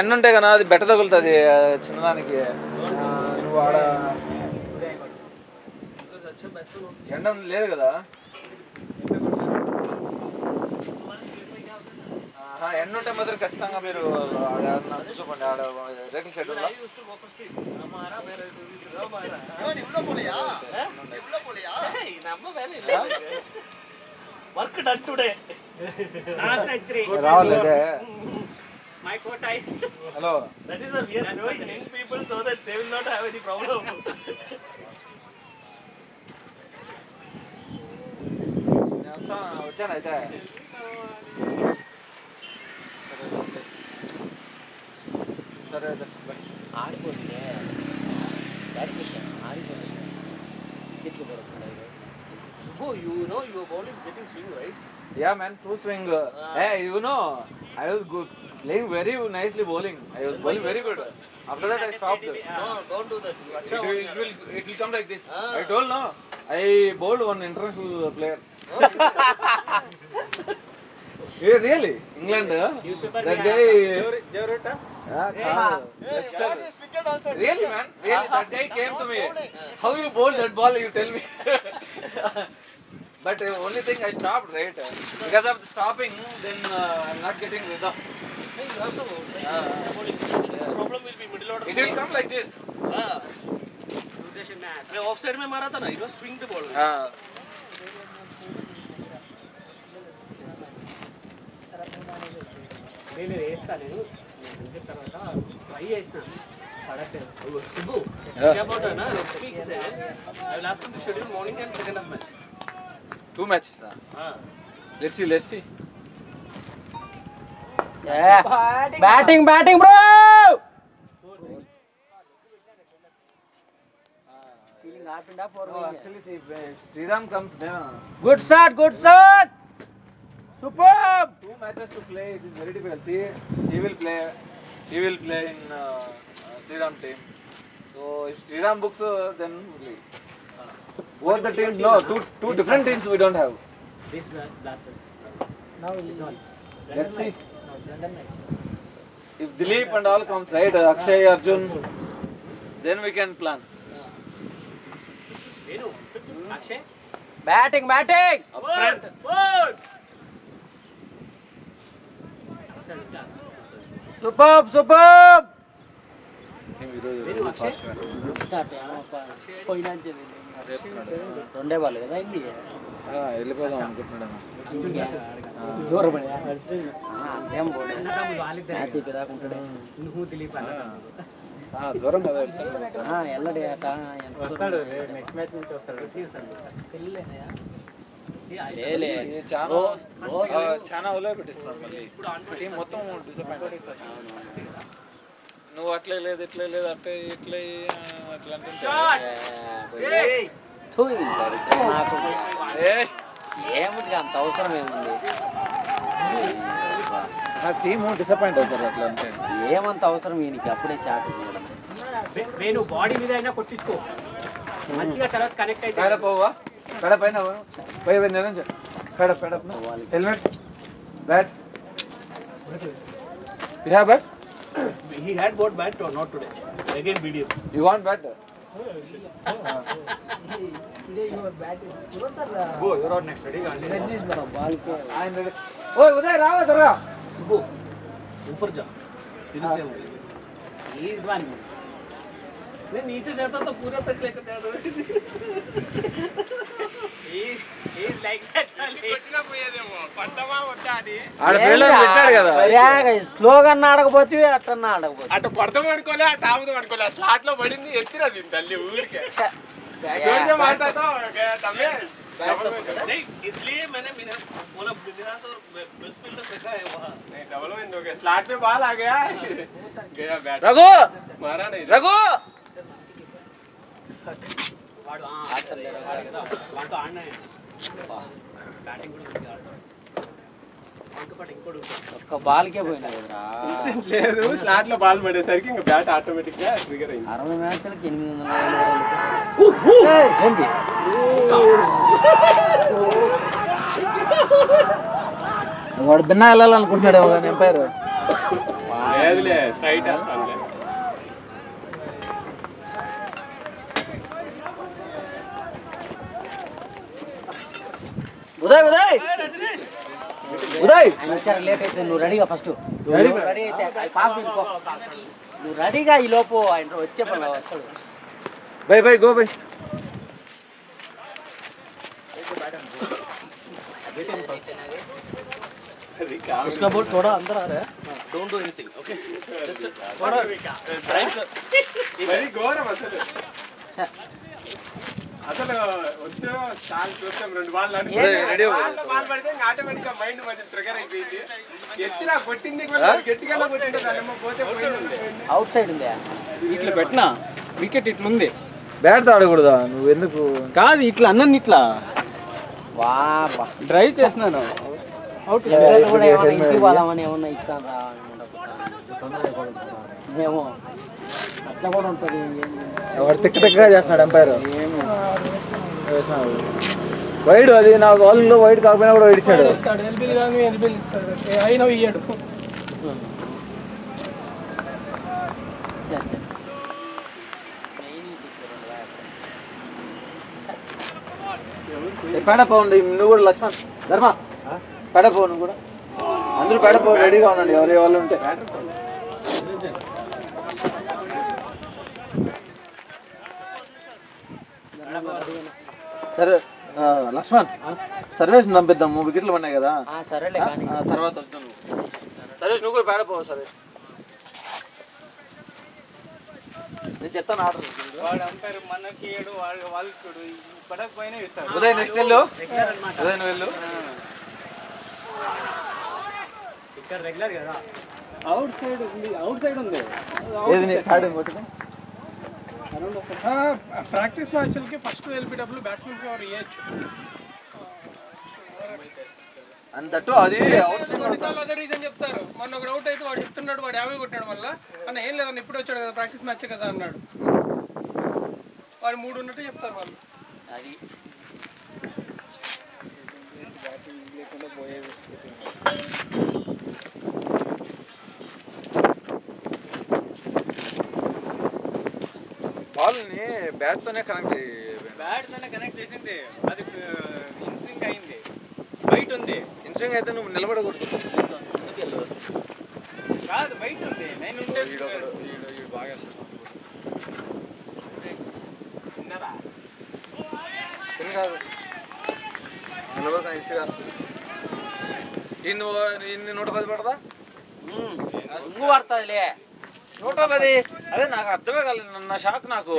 ఎండ ఉంటే కదా అది బెట్ట తగులుతుంది చిన్నదానికి. నువ్వు ఆడ ఎండ లేదు కదా, ఎండ ఉంటే మాత్రం ఖచ్చితంగా మీరు చూసుకోండి. ఆడ రేకుల షెడ్ వర్క్ డన్ టుడే. రావాలేదే. My quota is hello. That is a we are knowing young people so that they will not have any problem. వచ్చానైతే సరే ఆడిపోతుంది ఆడిపోతుంది చెట్లు పడుతున్నాయి. Subbu, you know your ball is getting swing, right? Yeah man, true swing. Hey, you know, I was good, playing very nicely bowling. I was bowling very good. After that I stopped. No, don't do that. It will come like this. I told no, I bowled one international player. Yeah, really? England. That guy. Jorota? Really man, really that guy came to me. How you bowled that ball? You tell me. But only thing I stopped, right? Because of the stopping, then I'm not getting rhythm. You have to. The problem will be middle order. It will come like this. मैं of side में मारा था ना, it was swing the ball. నేను వేస్తా నేను తర్వాత try చేసిన పడట్లేదు. Subbu about na next week say I will ask him to schedule morning and second half match. 2 matches. Let's see. Batting bro. Feeling happened up for me. Actually, see, if Sriram comes, then Good shot. Superb. 2 matches to play. It is very difficult. See, he will play in Sriram team. So if Sriram books, then only. Both the teams, no, two different teams we don't have. This blasters. Now is on. Let's see. London match. If Dilip and all comes, right, Akshay, Arjun, then we can plan. Venu, Akshay. Batting. Up front. Superb. రెండే ball కదా ఇది వెళ్ళిపోదాం అనుకుంటున్నాను. దూరం అదేం పోలే match అయిపోదాకుంటాడే దూరం కదా ఎల్లడే వస్తాడు నెక్స్ట్ మ్యాచ్ నుంచి వస్తాడు. చాలా ఒలే పెట్టిస్తున్నాడు మళ్ళీ టీం మొత్తం డిసప్పాయింట్. నువ్వు అట్లే లేదు ఇట్లే లేదు అట్లే ఇట్లే అట్లా ఏముంది అంత అవసరం ఏముంది. నా టీము డిసప్పాయింట్ అవుతారు అట్లా అంటే. ఏమంత అవసరం ఈయనకి అప్పుడే చాటు. నేను బాడీ మీద అయినా కొట్టించుకో మంచిగా తర్వాత కనెక్ట్ అయితే. పేడ పోవా పేడ పైన పోయి నిరంజన్ పేడ helmet bat. You have bat? He had bought bat or not today. Again video. You want bat? Today your bat is Go, you're out next. Ready? ball ke I am ready. Oi, Uday, raava durga. Subbu, ऊपर जा. Seriously. He is one. मैं नीचे जाता तो पूरा तक लेकर जाता. He is like that. కొట్టినా పోయేదేమో పట్టమా వద్దా అని. ఆడ ఫీల్డర్ పెట్టాడు కదా. స్లోగా ఆడకపోతే అట్టన్నా ఆడకపోతే. అటు పడతాం అనుకోలే అటు ఆపుదాం అనుకోలే. స్లాట్ లో పడింది ఎత్తిరది తల్లి ఊరికే. जोर मारता तो तमें नहीं इसलिए मैंने बोला बिंदास और बेस्ट फील्डर देखा है वहाँ. नहीं डबल विन हो गया. स्लॉट में बॉल आ गया गया बैट. रघु मारा नहीं रघु వాడు వాడితో ఆడినాయి బ్యాటింగ్ కూడా మంచిగా ఆడతాడు. ఇంకోటి ఇంకోటి ఒక్క బాల్కే పోయినా కదరా. లేదు స్లాట్ లో బాల్ పడేసరికి ఇంకా బ్యాట్ ఆటోమేటిక్ గా ట్రిగర్ అయింది. 60 మ్యాచ్లకి 800 ఏంది వాడు భిన్నా వెళ్ళాలనుకుంటున్నాడు ఒక ఎంపైర్. లేదులే స్ట్రైట్ వేస్తానులే. ఉదయ్ ఉదయ్ ఉదయ్ లేట్ అయితే నువ్వు రెడీగా ఫస్ట్ రెడీ అయితే పాస్ పెట్టుకో నువ్వు రెడీగా ఈ లోపు ఆయన వచ్చే పని వస్తాడు బై బై గో బై उसका बोल थोड़ा अंदर आ रहा है डोंट डू एनीथिंग ओके थोड़ा ड्राइव వెరీ ఘోరం అసలు. అసలు వస్తే చాలా చూస్తాం 2 బాల్ బాల్ పడితే ఆటోమేటిక్ గా మైండ్ కొంచెం ట్రిగర్ అయిపోయింది. ఎత్తినా కొట్టింది గట్టిగా కొట్టింది దానిమ్మ పోతే పోయింది. అవుట్ సైడ్ ఉందా ఇట్లా పెట్టినా వికెట్ ఇట్లుంది. బ్యాట్ ఆడకూడదా నువ్వు ఎందుకు కాదు ఇట్లా అన్నాను ఇట్లా వా డ్రైవ్ చేస్తున్నాను. అవుట్ కూడా ఏమన్నా ఇంటికి పోదామని ఏమన్నా ఇస్తాను రా మేము అట్లా కూడా ఉంటుంది ఎవరు తిక్క తిక్కగా చేస్తున్నాడు ఎంపైర్ వైడ్ అది నాకు వాళ్ళలో వైడ్ కాకపోయినా కూడా వైడ్ ఇచ్చాడు అయినా ఇయ్యాడు. పేడపోండి నువ్వు కూడా లక్ష్మణ్ ధర్మ పేడపో నువ్వు కూడా అందరూ పేడపో రెడీగా ఉండండి ఎవరి వాళ్ళు ఉంటే సరే లక్ష్మణ్ సర్వేష్ పంపిద్దాము వికెట్లు ఉన్నాయి కదా సరేలే తర్వాత వద్దాను సర్వేష్ నువ్వు కూడా పేడపో సరే నేను చెప్తాను ఆర్డర్ వాడు అంపైర్ మనకి వాళ్ళు చూడు పడకపోయినా ఇస్తారు. ఉదయ్ నెక్స్ట్ వెళ్ళు ఉదయ్ నువ్వు వెళ్ళు ఇక్కడ రెగ్యులర్ కదా అవుట్ సైడ్ ఉంది ఏది నీ ప్యాడ్ కొట్టింది ప్రాక్టీస్ మ్యాచ్లకి ఫస్ట్ ఎల్బిడబ్ల్యూ బ్యాట్స్మెన్ కి ఇవ్వచ్చు. అంతట్టు అది అదే రీజన్ చెప్తారు. మొన్న ఒక అవుట్ అయితే వాడు చెప్తున్నాడు వాడు 50 కొట్టాడు వల్ల అన్న ఏం లేదన్న ఇప్పుడు వచ్చాడు కదా ప్రాక్టీస్ మ్యాచ్ కదా అన్నాడు. వాడు 3 ఉన్నట్టు చెప్తారు వాళ్ళు. అది బాల్ని బ్యాట్ తోనే కనెక్ట్ బ్యాట్ తోనే కనెక్ట్ చేసింది అది ఇన్స్వింగ్ అయింది బయట ఉంది. ఇన్స్వింగ్ అయితే నువ్వు నిలబడకూడదు కాదు బయట ఉంది. నేను ఉంటే బాగా కాదు నిలబడతాను ఇసి రాసుకుంది ఇన్ని 110 పడదా ఇంగు పడుతుందిలే 110 అదే నాకు అర్థమే కాలేదు నా షాక్ నాకు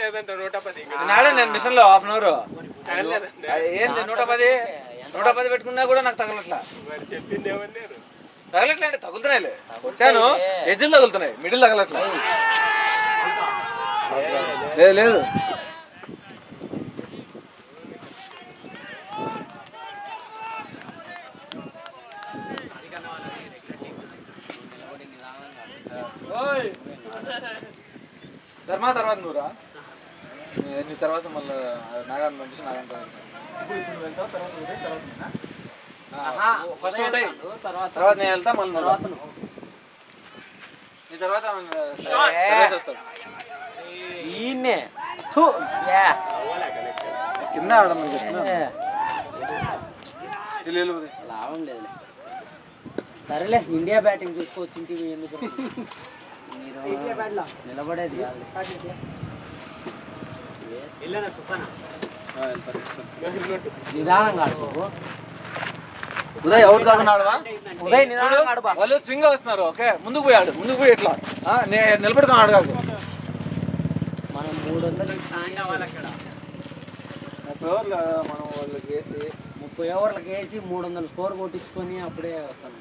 లేదంటే 110 నాడే నేను మిషన్ లో హాఫ్ అన్ అవర్ ఏంది 110 పెట్టుకున్నా కూడా నాకు తగలట్లా మరి చెప్పింది ఏమన్నా తగలట్లే అంటే తగులుతున్నాయిలే కొట్టాను ఎడ్జిల్ తగులుతున్నాయి మిడిల్ తగలట్లా లేదు లేదు ధర్మా తర్వాత నువ్వురా నీ తర్వాత మళ్ళీ నాగాన్ని పంపించి నాగాన్ని ఫస్ట్ అవుతాయి తర్వాత నేను వెళ్తా మళ్ళీ నీ తర్వాత సర్వీస్ వస్తాడు ఈయన్నే కింద ఆడమని చెప్తున్నా లాభం లేదు. సరేలే ఇండియా బ్యాటింగ్ చూసుకోవచ్చు ఇంటికి ఎందుకు నిలబడేది నిదానంగా ఆడు ఉదయ్ అవుట్ కాకుండా ఆడవా ఉదయ్ నిదానంగా ఆడు వాళ్ళు స్వింగ్ వస్తున్నారు ఓకే ముందుకు పోయి ఆడు ముందుకు పోయి ఎట్లా నిలబడుకొని ఆడు కాదు మనం 300 అక్కడ 30 ఓవర్లు మనం వాళ్ళకి వేసి 30 ఓవర్లకు వేసి 300 స్కోర్ కొట్టించుకొని అప్పుడే వస్తాను.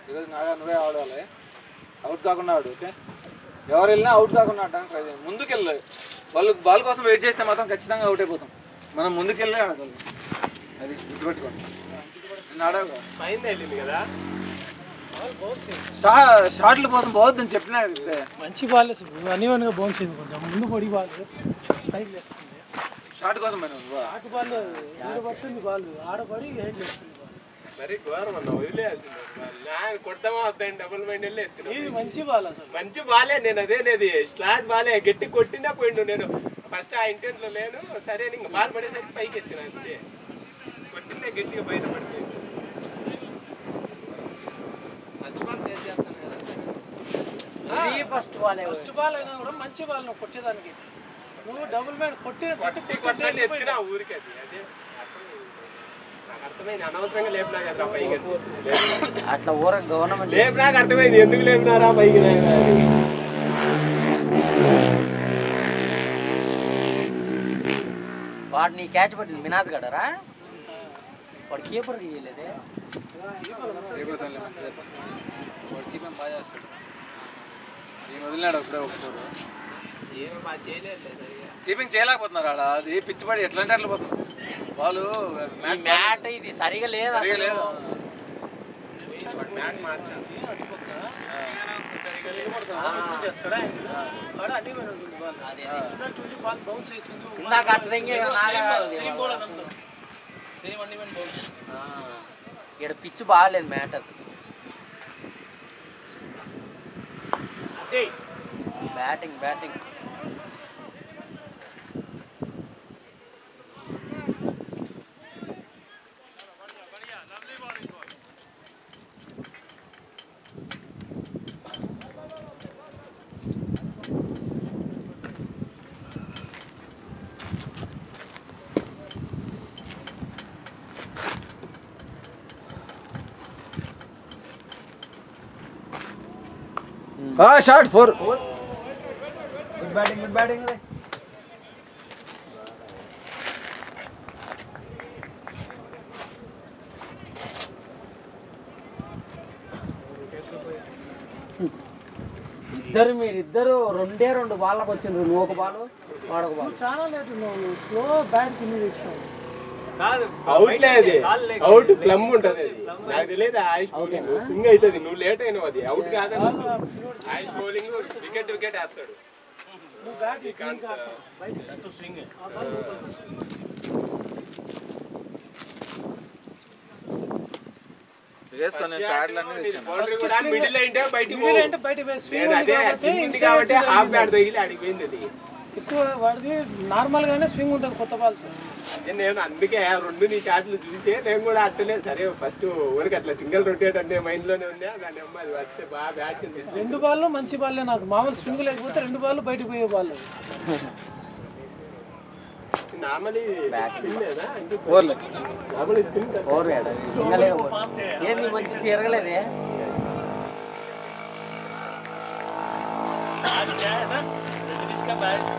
ఈరోజు నాగా నువ్వే ఆడాలి అవుట్ కాకుండా ఆడు ఓకే ఎవరు వెళ్ళినా అవుట్ కాకుండా ఆడడానికి ట్రై చేయండి ముందుకు వెళ్ళాలి వాళ్ళు బాల్ కోసం వెయిట్ చేస్తే మాత్రం ఖచ్చితంగా అవుట్ అయిపోతాం మనం ముందుకు వెళ్ళి ఆడగలం అది గుర్తుపెట్టుకోండి నేను ఆడాలి పైన వెళ్ళింది కదా షార్ట్ల కోసం పోవద్దని చెప్పినా మంచి బాల్ అనివన్గా బౌన్స్ అయింది కొంచెం ముందు పొడి బాల్ పైకి లేస్తుంది. షార్ట్ కోసం ఆట బాల్ పడుతుంది బాల్ ఆడపడి హెడ్ లేస్తుంది. మరి ఘోరం అన్న వదిలేయాల్సింది కొడతామా వద్దండి డబుల్ మైండ్ వెళ్ళి ఎత్తున ఇది మంచి బాల్ అసలు మంచి బాలే నేను అదేనేది స్లాట్ బాలే గట్టి కొట్టినా పోయిండు నేను ఫస్ట్ ఆ ఇంటెంట్లో లేను సరే ఇంకా బాల్ పడేసరికి పైకి ఎత్తిన అంతే కొట్టిందే గట్టిగా బయట పడిపోయింది ఫస్ట్ బాల్ ఫేస్ చేస్తాను కదా ఫస్ట్ బాల్ అయినా కూడా మంచి బాల్ నువ్వు కొట్టేదానికి నువ్వు డబుల్ మైండ్ కొట్టాలి ఎత్తినా ఊరికి అది అదే నాకు అర్థమైంది అనవసరంగా లేపినా కదరా పైకి అట్లా ఊర గవర్నమెంట్ లేపినాక అర్థమైంది ఎందుకు లేపినారా పైకి వాడు నీ క్యాచ్ పట్టింది మినాజ్ గడరా వాడు కీపర్ తీయలేదే చేయబోతాను వాడు కీపింగ్ బాగా చేస్తాడు నేను వదిలినాడు ఒకసారి ఏమో బాగా చేయలేదు కీపింగ్ చేయలేకపోతున్నారు ఆడ అది పిచ్చి పడి ఎట్లా అంటే అట్లా పోతున్నారు వాళ్ళు మ్యాట్ ఇది సరిగా లేదు సరిగా లేదు మ్యాట్ మార్చాలి చేస్తాడా వాడు అన్ని మీద ఉంటుంది బాల్ బాల్ బౌన్స్ అవుతుంది నాకు అర్థం సేమ్ అన్ని మీద బౌన్స్ ఇక్కడ పిచ్చు బాగాలేదు మ్యాట్ అసలు బ్యాటింగ్ షాట్ 4 గుడ్ బ్యాటింగ్ మీరిద్దరు రెండు బాళ్ళకి వచ్చిండ్రు నువ్వు ఒక బాల్ వాడొక బాల్ చాలా లేట్ నువ్వు స్లో బ్యాట్ కింద తెచ్చినావు అవుట్ లేదు అవుట్ ప్లమ్ ఉంటది అది నాకు తెలియదు ఆయుష్ బౌలింగ్ స్వింగ్ అవుతుంది నువ్వు లేట్ అయినావు అది అవుట్ కాదని ఆయుష్ బౌలింగ్ వికెట్ వేస్తాడు నువ్వు బ్యాట్ బయట స్వింగ్ మిడిల్ అంటే బయటికి స్వింగ్ కాబట్టి హాఫ్ బ్యాట్ తగిలి అడిగిపోయింది అది ఎక్కువ వాడిది నార్మల్ గానే స్వింగ్ ఉంటుంది కొత్త బాల్స్ నేను అందుకే రెండు నీ షాట్లు చూసి నేను కూడా అట్టలే సరే ఫస్ట్ ఊరికి అట్లా సింగిల్ రొటేట్ అంటే మైండ్ లోనే ఉన్నా దాని అమ్మ అది వస్తే బాగా బ్యాట్ రెండు బాల్ మంచి బాల్లే నాకు మామూలు స్వింగ్ లేకపోతే రెండు బాల్ బయటకు పోయే బాల్ నార్మలీ ఏంది మంచి తిరగలేదే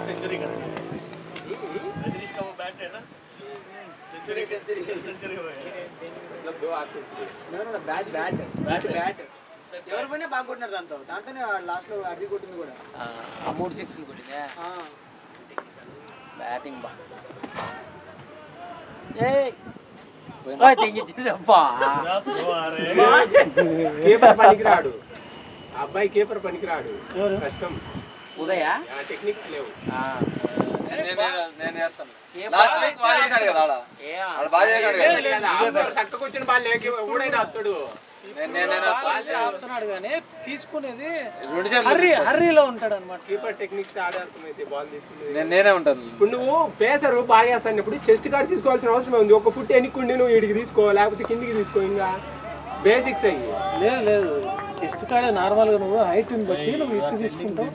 सेंचुरी कर रजनीश का वो बैट है ना सेंचुरी हो गया मतलब दो ऑप्शंस బ్యాట్ ఎవరు పోయినా బాగా కొట్టినారు దాంతోనే లాస్ట్ లో అర్రీ కొట్టింది కూడా 3 6లు కొట్టిందా బ్యాటింగ్ బా కీపర్ పనికిరాడు అబ్బాయి కీపర్ పనికిరాడు కష్టం ఉదయ టెక్నిక్స్ లేవు నేను చేస్తాను లాస్ట్ వీక్ బాగా చేశాడు కదా ఆడ బాగా చేశాడు చక్కకు వచ్చిన బాల్ ఊడైనా వస్తాడు ఆడుతున్నాడు కానీ తీసుకునేది హర్రీలో ఉంటాడు అనమాట కీపర్ టెక్నిక్స్ ఆడార్థమైతే బాల్ తీసుకునేది నేనే ఉంటాను ఇప్పుడు నువ్వు పేసరు బాగా వేస్తాను ఇప్పుడు చెస్ట్ కార్డ్ తీసుకోవాల్సిన అవసరం ఉంది ఒక ఫుట్ ఎన్నికుండి నువ్వు వీడికి తీసుకో లేకపోతే కిందికి తీసుకో ఇంకా బేసిక్స్ అయ్యి లేదు చెస్ట్ కాడే నార్మల్ గా నువ్వు హైట్ ని బట్టి నువ్వు ఇటు తీసుకుంటావు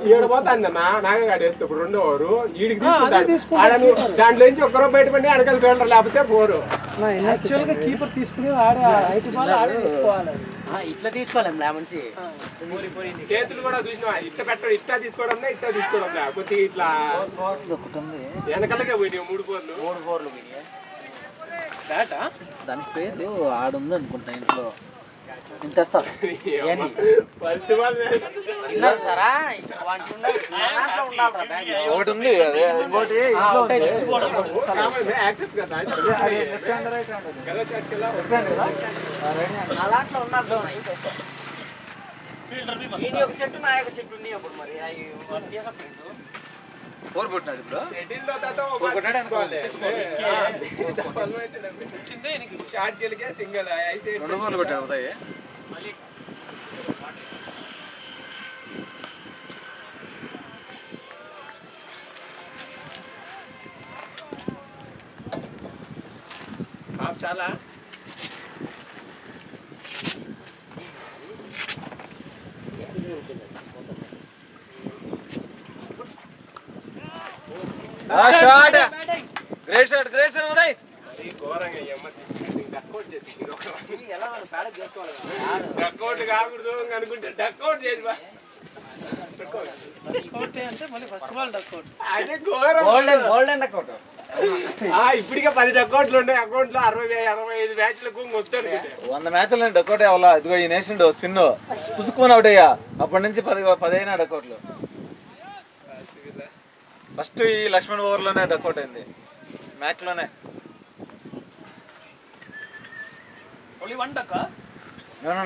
ఈడ పోతాందన్నా నాగగాడు వేస్తే ఇప్పుడు 2 ఓవర్ ఈడికి తీసుకుంటాడు దాంట్లో నుంచి ఒక్కరో బయటపడి అడగల ఫీల్డర్ లేకపోతే 4 యాక్చువల్ గా కీపర్ తీసుకుని ఆడే హైట్ బాల్ ఆడే తీసుకోవాలి ఇట్లా తీసుకోలేం లేమంచి చేతులు కూడా చూసినా ఇట్లా పెట్టడం ఇట్లా తీసుకోవడం లేకపోతే ఇట్లా వెనకలకే పోయినాయి 3 4లు దాని పేరు ఆడుంది అనుకుంటా ఇంట్లో ఒకటి ఉంది అలాంట్లో ఉన్నారు ఒక చెట్టు నా యొక్క చెట్టు ఉన్నాయి అప్పుడు మరి 4 కొట్టినాడు ఇప్పుడు. సెటిల్ లో తాతో కొట్టాడు వచ్చిందే నీకు షార్ట్ గెలికే సింగిల్ ఐసీ 2 4 కొట్టాడు ఉదయ్. మళ్ళీ చాలా షాట్ గ్రేట్ షాట్ ఉదయ్. మరి ఘోరంగా డక్అవుట్ చేసి డక్అవుట్ కాకూడదు అనుకుంటే డక్అవుట్ చేసి అంటే మళ్ళీ ఫస్ట్ బాల్ డక్అవుట్. అదే ఘోరం. గోల్డెన్ అకౌంట్ ఇప్పటికే 10 డక్అవుట్లు ఉన్నాయి అకౌంట్ లో. 65 మ్యాచ్లకు వస్తారు 100 మ్యాచ్లు డక్అవుట్ అవ్వాలా. ఇదిగో ఈ నేషన్ స్పిన్ పుసుకుని అవుట్ అయ్యా. అప్పటి నుంచి 10 అయినా డక్అవుట్లు. ఫస్ట్ ఈ లక్ష్మణ్ ఓవర్లోనే డక్అవుట్ అయింది మ్యాచ్ లోనే.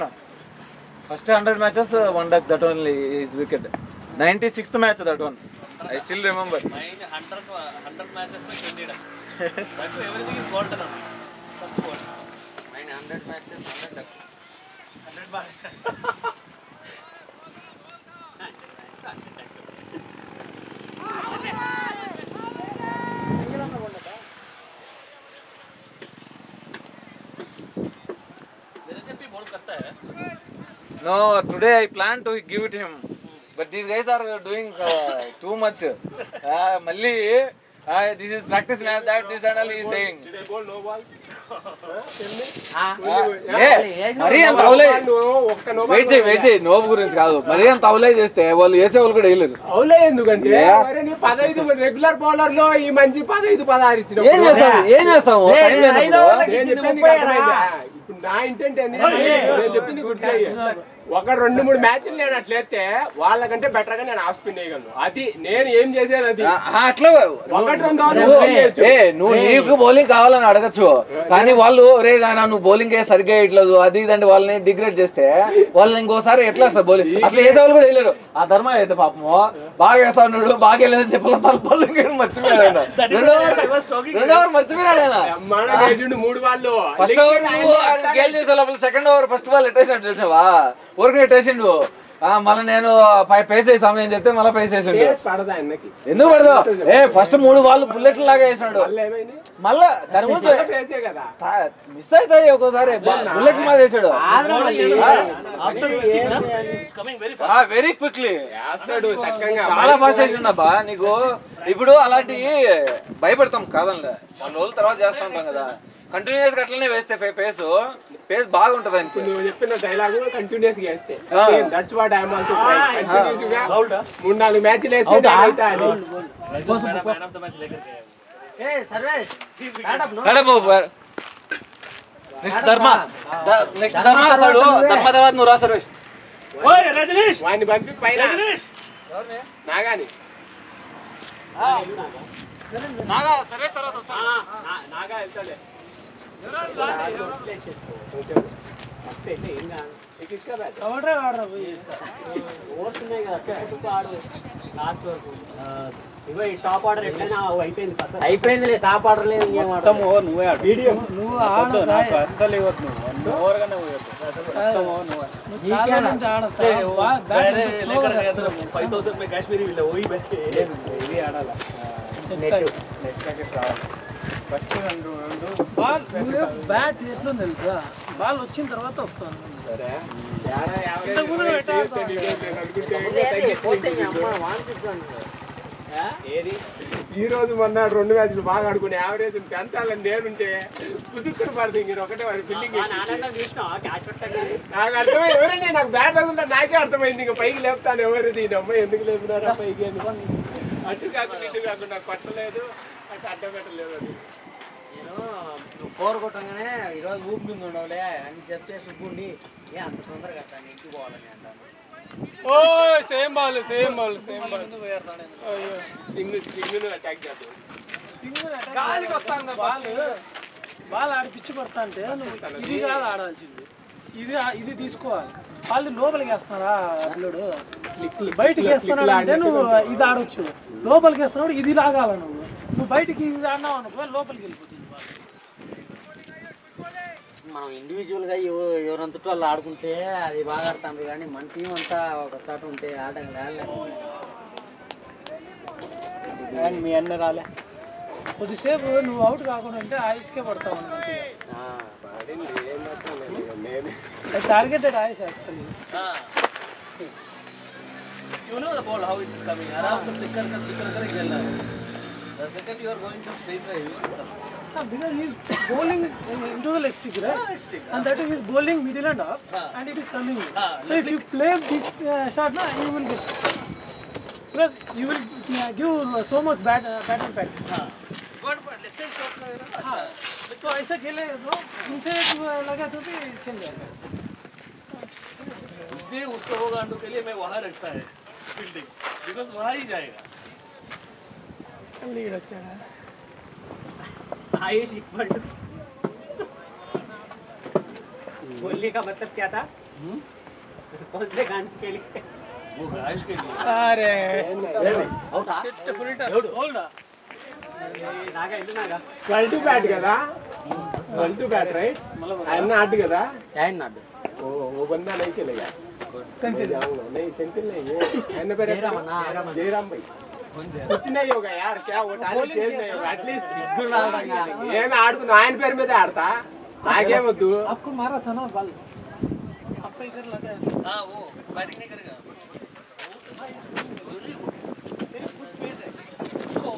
No. First 100 matches, 1 duck, that only is wicket. 96th match, that one. I still remember. Mine 100 matches में 20 duck. But everything is golden only. First ball. Mine 100 matches, 100 duck. 100 ball. No, today I plan to give it him. But these guys are doing too much. Malli, this is practice match, that this and all he is saying. మరీ అంత అవులే wait చేయి నోబు గురించి కాదు. మరీ అంత అవులే చేస్తే వాళ్ళు వేసే వాళ్ళు కూడా వేయలేరు. అవులే ఎందుకంటే 15 రెగ్యులర్ బౌలర్ లో ఈ మంచి 15-16 ఇచ్చిన ఏం చేస్తాము. ఇప్పుడు నా ఇంటెంట్ ఏంది నేను చెప్పింది గుర్తు. 1-2-3 మ్యాచ్లు నేను అట్లయితే వాళ్ళకంటే బెటర్ గా నేను ఆఫ్ స్పిన్ వేయగలను. అది నేను ఏం చేసేది. అది అట్లా 1-2 నువ్వు నీకు బౌలింగ్ కావాలని అడగచ్చు. కానీ వాళ్ళు రే నువ్వు బౌలింగ్ సరిగ్గా వేయట్లేదు అది ఇదంటే వాళ్ళని డిగ్రేడ్ చేస్తే వాళ్ళని ఇంకోసారి ఎట్లా వేస్తారు బౌలింగ్. అసలు వేసే వాళ్ళు కూడా వేయలేరు. ఆ ధర్మ అయితే పాపము బాగా వేస్తా ఉన్నాడు బాగా వెళ్ళేదని చెప్పాలి. బౌలింగ్ మర్చిపోయాడు. 2 ఓవర్ మర్చిపోయాడు ఆయన. 3 వాళ్ళు ఫస్ట్ ఓవర్ గేల్ చేసే లోపల సెకండ్ ఓవర్ ఫస్ట్ బాల్ ఎట్టేసినట్టు చూసావా. ఊరికి ఎట్టేసిండు. మళ్ళీ నేను పేస్ వేసి సమయం చెప్తే మళ్ళీ పేస్ వేసిండు. ఎందుకు పడదు. ఫస్ట్ 3 బాల్ బుల్లెట్ లాగా వేసినాడు. మళ్ళా దాని గురించి మిస్ అవుతాయి ఒక్కోసారి. బుల్లెట్ మీద వేసాడు వెరీ క్విక్లీ. చాలా ఫాస్ట్ వేసిండు అబ్బా. నీకు ఇప్పుడు అలాంటి భయపడతాం కాదనిలే. 1 రోజుల తర్వాత చేస్తా ఉంటాం కదా. కంటిన్యూస్ గా అట్లనే వేస్తే పేస్ బాగుంటది. నువ్వు చెప్పిన డైలాగ్ కంటిన్యూస్ గా వేస్తే that's what I am also trying. Continuous గా 3-4 మ్యాచ్లు వేస్తే నెక్స్ట్ ధర్మ రాస్తాడు. ధర్మ తర్వాత నువ్వు రా సర్వేష్. వాడిని పంపి పైన నాగాని నాగా సర్వేష్ తర్వాత వస్తా. నాగా వెళ్తాలే. టాప్ ఆర్డర్ ఎట్లయినా అయిపోయింది. టాప్ ఆర్డర్ లేదు. కాశ్మీరీ బ్యాట్ ఎట్లా తెలుసా. బాల్ వచ్చిన తర్వాత వస్తాను. ఈ రోజు మొన్న 2 మ్యాచ్లు బాగా ఆడుకునే యావరేజ్ పెంచాలని నేనుంటే పుసుక్కుని పడుతుంది. ఇంక ఒకటే వాడి ఫీల్డింగ్ నాకు అర్థమైంది. ఎవరండి నాకు బ్యాట్ తగ్గుందా నాకే అర్థమైంది. ఇంకా పైకి లేపుతాను. ఎవరు దీని అమ్మాయి ఎందుకు లేపున్నారా పైకి అని. అటు కాకుండా ఇటు కాకుండా నాకు పట్టలేదు. అటు అడ్డ పెట్టలేదు. అది నేను నువ్వు 4 కొట్టగానే ఈరోజు ఊపి మీద ఉండవులే అని చెప్తే సుబ్బుండి అంత తొందరగా కట్టాను ఇంటికి పోవాలని అంటాను. సేమ్ బాల్ అటాక్ చేద్దాం. గాలికి వస్తాను బాల్ ఆడి పిచ్చి పడతా అంటే నువ్వు ఇది కాదు ఆడాల్సింది. ఇది తీసుకోవాలి. వాళ్ళు లోపలికి వేస్తున్నారా పిల్లడు, బయటికి వేస్తున్నాడంటే నువ్వు ఇది ఆడొచ్చు. లోపలికి వేస్తున్నాడు ఇది లాగాల, నువ్వు బయటికి ఇది ఆడినావు అనుకో లోపలికి వెళ్ళిపోతుంది. మనం ఇండివిజువల్గా ఎవరంతటో వాళ్ళు ఆడుకుంటే అది బాగా ఆడుతారు, కానీ మన టీం అంతా ఒక చోట ఉంటే ఆడలేదు. మీ అన్న రాలే కొద్దిసేపు నువ్వు అవుట్ కాకుండా ఉంటే ఆయుష్కే పడతావు. Targeted Ayush actually. You know the ball how it is coming. Aram se flicker खेलना है. The second you are going to straight drive. Because he is bowling into the leg stick, right? And that is bowling middle and up, and it is coming. So if you play this shot, na, you will get. Because you will give so much bad impact. But let's say shot लगेगा ना अच्छा. तो ऐसा खेलेगा तो इनसे लगा तो भी खेल जाएगा. इसलिए उसको वो गांडू के लिए मैं वहाँ रखता है फील्डिंग, बिकॉज वहाँ ही जाएगा. लीड अच्छा है. आयुष इक्वल टू बोलने का मतलब क्या था? कौन से गांड के लिए? वो गाइस के लिए. अरे అవుటా? होल्ड. నాగా ఎందు నాగా 12 బ్యాట్ కదా, 12 బ్యాట్ రైట్. ఆయన ఆడు కదా, ఆయన నాడు वो बंदा नहीं चलेगा. सेंटिल जाऊंगा नहीं, सेंटिल नहीं है. एन पे जयराम भाई कुछ नहीं होगा यार. क्या वो टारगेट चेंज नहीं होगा. एटलीस्ट ఏం ఆడుకున్నా ఆయన పేరు మీద ఆడతా, నాకేమొద్దు. आपको मारा था ना बॉल, आपका इधर लगा है. हाँ वो बैटिंग नहीं करेगा. उसको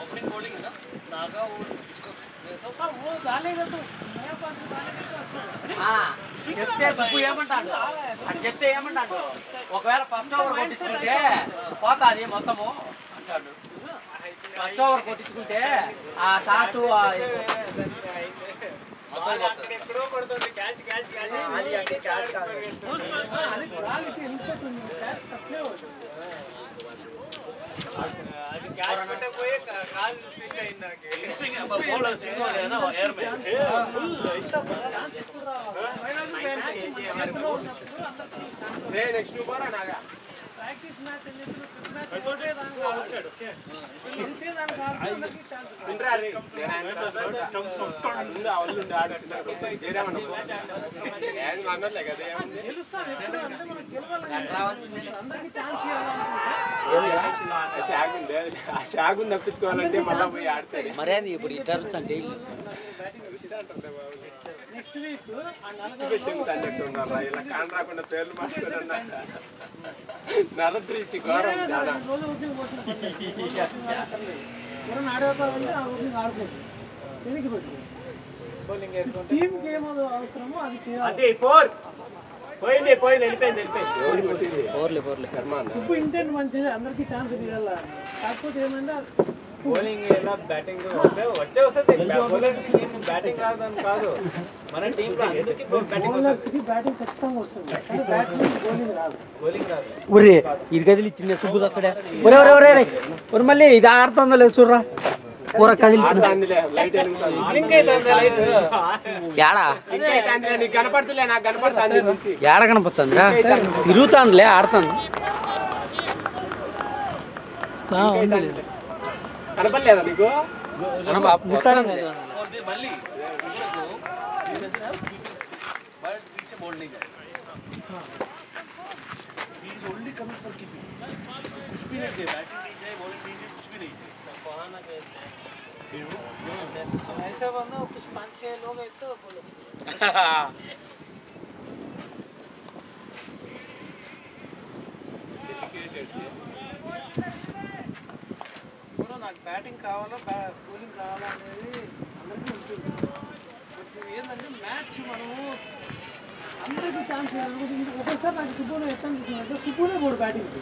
ओपनिंग बॉलिंग है ना नागा, वो इसको तो वो डालेगा तो नया पास डालेगा तो अच्छा. చెప్తే సుబ్బు ఏమంటాడు అని చెప్తే ఏమంటాడు, ఒకవేళ ఫస్ట్ ఓవర్ కొట్టించుకుంటే పోతాది మొత్తము అంటాడు. ఫస్ట్ ఓవర్ కొట్టించుకుంటే ఆ షాట్ ఎక్కడో కొడుతుంది క్యాచ్ క్యాచ్ క్యాచ్. అది అంటే క్యాచ్ కాదు, అది బాల్కి వెళ్ళిపోతుంది. క్యాచ్ తక్కువే అవుతుంది. అది క్యాచ్ కొట్టే పోయి కాల్ ఫిష్ అయింది నాకు. स्विंग बॉलर स्विंग हो गया ना वो एयर में. రే నెక్స్ట్ ఓవర్ నాగా ప్రాక్టీస్ మ్యాచ్ అని చెప్పి మ్యాచ్ తోటే దానికి వచ్చాడు. ఇంతే దానికి ఆడుకోవడానికి ఛాన్స్ ఉంది. ఇంట్రా రే నేను ఆయన ముందు వాళ్ళు ఆడు చిన్న జయరామ్ అన్న నేను అన్నట్లే కదా. గెలుస్తాం ఎప్పుడు అంటే మనం గెలవాలి, అందరికీ ఛాన్స్ ఇవ్వాలనుకుంటే ఆ షాగుని తప్పించుకోవాలంటే మళ్ళీ పోయి ఆడతాడు. మరే ఇప్పుడు ఇటర్ అంటే నెక్స్ట్ వీక్ అన్నట్టు ఉన్నారా ఇలా కాన్ రాకుండా పేర్లు మార్చుకోవడం నరదృష్టి ఘోరం చాలా. రోజు ఓపెనింగ్ పోతుంది. ఎవరైనా ఆడేవాళ్ళంటే ఆ ఓపెనింగ్ ఆడుకోవచ్చు. వెనక్కి పెట్టు. టీంకి ఏమో అవసరమో అది చేయాలి. పోయింది వెళ్ళిపోయింది. పోర్లే సుబ్బు ఇంటెంట్ మంచిది, అందరికీ ఛాన్స్ ఇవ్వాలి. కాకపోతే ఏమంటే బౌలింగ్ ఎలా బ్యాటింగ్ వచ్చే వస్తుంది. బ్యాటింగ్ రాదని కాదు మన టీం బౌలర్స్కి బ్యాటింగ్ ఖచ్చితంగా వస్తుంది, కానీ బ్యాట్స్మెన్ బౌలింగ్ రాదు. ఒరే ఇది కదిలి చిన్న సుబ్బు వస్తాడే. ఒరే మళ్ళీ ఇది ఆడుతుందో లేదు చూడరా. కూర కదిలి లైట్ ఏడా నీకు కనపడుతులే, నాకు కనపడుతుంది నుంచి. ఏడ కనపడుతుందిరా, తిరుగుతానులే ఆడుతాను. కనపడలేదా నీకు? मल्ली but पीछे बॉल नहीं जाएगा. He is only coming for keeping. कुछ भी नहीं चाहिए, बैटिंग नहीं चाहिए, बॉलिंग नहीं चाहिए, कुछ भी नहीं चाहिए. ऐसा बंदा कुछ 5-6 लोग है तो बोलो. నాకు బ్యాటింగ్ కావాలా బౌలింగ్ కావాలా అనేది అందరికీ ఉంటుంది. బట్ ఏంటంటే మ్యాచ్ మనము అందరికీ ఛాన్స్ ఇవ్వాలి. ఒక్కొక్కసారి నాకు సుబ్బునే ఎట్లా అనిపిస్తుంది అంటే సుబ్బునే పోడు బ్యాటింగ్కి.